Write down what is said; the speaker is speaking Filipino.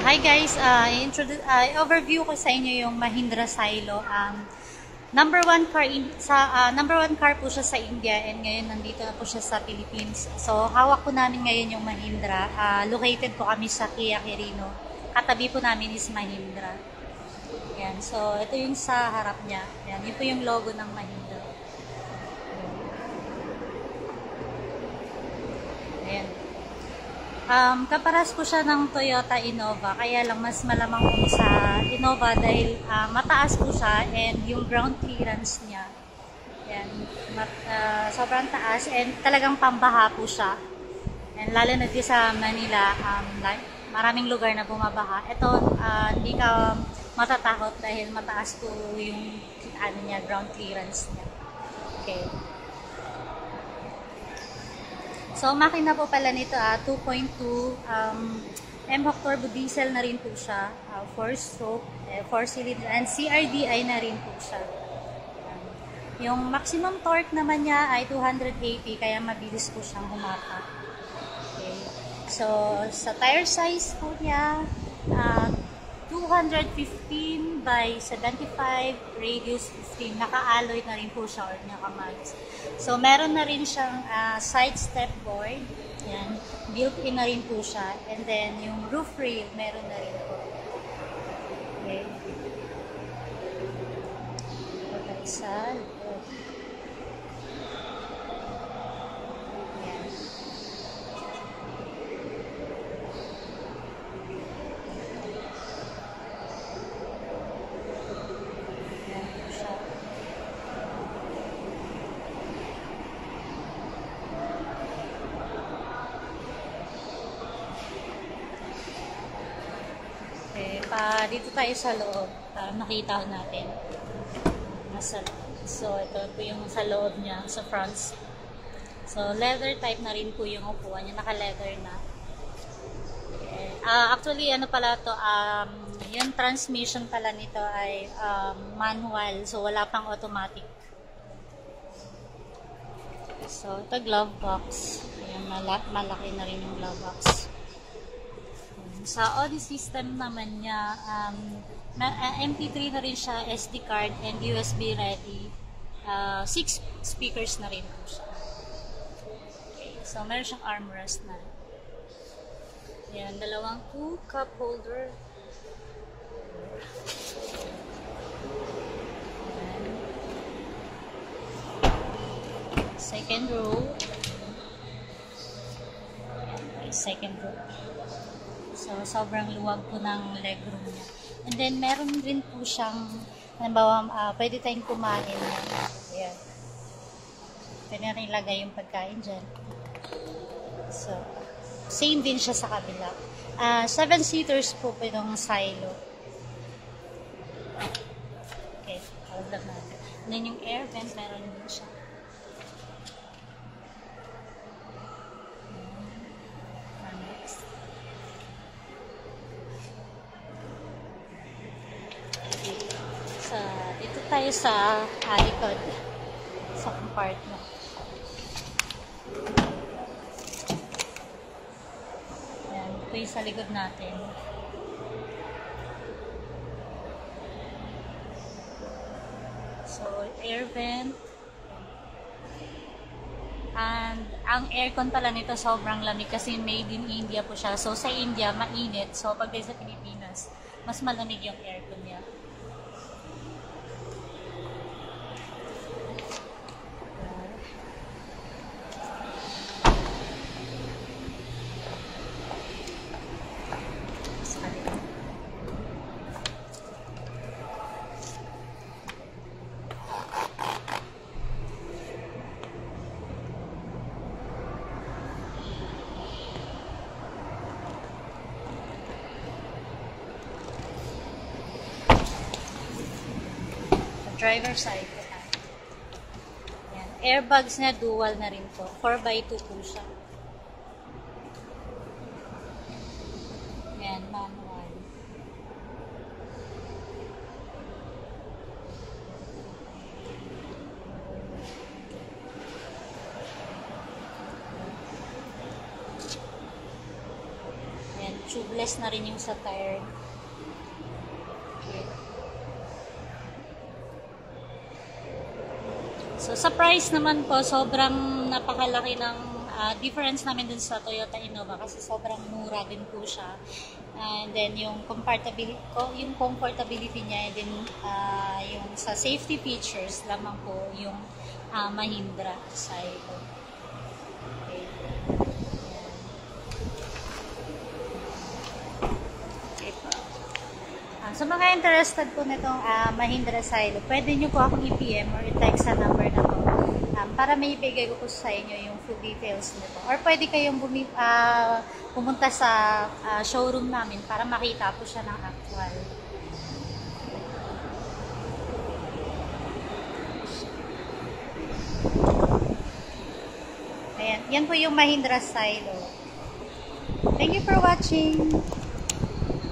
Hi guys, overview ko sa inyo yung Mahindra Silo. Number one car po siya sa India and ngayon nandito na po siya sa Philippines. So hawak po namin ngayon yung Mahindra. Located po kami sa Kia Quirino. Katabi po namin is Mahindra. Yan. So ito yung sa harap niya. Yan. Yun po yung logo ng Mahindra. Ayan. Kaparas po siya ng Toyota Innova, kaya lang mas malamang po sa Innova dahil mataas po siya and yung ground clearance niya, yan, sobrang taas and talagang pambaha po siya. And lalo na dito sa Manila, maraming lugar na bumabaha. Ito, hindi ka matatakot dahil mataas po yung ground clearance niya. Okay. So, makina po pala nito 2.2 M-Hawk Turbo Diesel na rin po siya, 4-stroke, 4-cylinder, and CRDI na rin po siya. Yung maximum torque naman niya ay 280, kaya mabilis po siyang humapa. Okay. So, sa tire size po niya, 215 by 75, radius 15. Naka-alloy na rin po siya or naka-mags. So, meron na rin siyang side step board. Yan. Built-in na rin po siya. And then, yung roof rail, meron na rin po. Okay. Okay, sa loob. Yan. Dito tayo sa loob para makita natin. So, ito po yung sa loob niya, sa front. So, leather type na rin po yung upuan niya. Naka-leather na. Okay. Actually, ano pala to, yung transmission pala nito ay manual. So, wala pang automatic. So, ito glove box. Ayan, malaki na rin yung glove box. Sa audio system naman niya, MP3 na rin siya, SD card, and USB ready. 6 speakers na rin po siya. Okay, so meron siyang armrest na rin. Yan, dalawang 2 cup holder. Ayan. Second row. Ayan, second row. So, sobrang luwag po ng legroom niya. And then, meron rin po siyang, halimbawa, pwede tayong kumain. Ayan. Pwede rin ilagay yung pagkain dyan. So, same din siya sa kabila. 7-seaters po itong silo. Okay, hold lang natin. And then, yung air vent, meron din siya. Dito tayo sa likod, sa compartment. Yan, ito yung sa likod natin. So, air vent. And ang aircon pala nito sobrang lamig kasi made in India po siya. So, sa India, mainit. So, pag sa Pilipinas, mas malamig yung aircon niya. Driver side po tayo. Yan. Airbags na dual na rin po. 4x2 po siya. Yan, manual. tube tubeless na rin yung sa tire. Okay. So, sa price naman po, sobrang napakalaki ng difference namin dun sa Toyota Innova kasi sobrang mura din po siya. And then, yung comfortability niya, and then, yung sa safety features lamang po, yung Mahindra Silo. Okay. Okay po. Sa mga interested po nitong Mahindra Silo, pwede nyo po akong i-PM or i-text sa number na to para may ibigay ko po sa inyo yung full details nito. Or pwede kayong pumunta sa showroom namin para makita po siya ng actual. Ayan, yan po yung Mahindra Silo. Thank you for watching.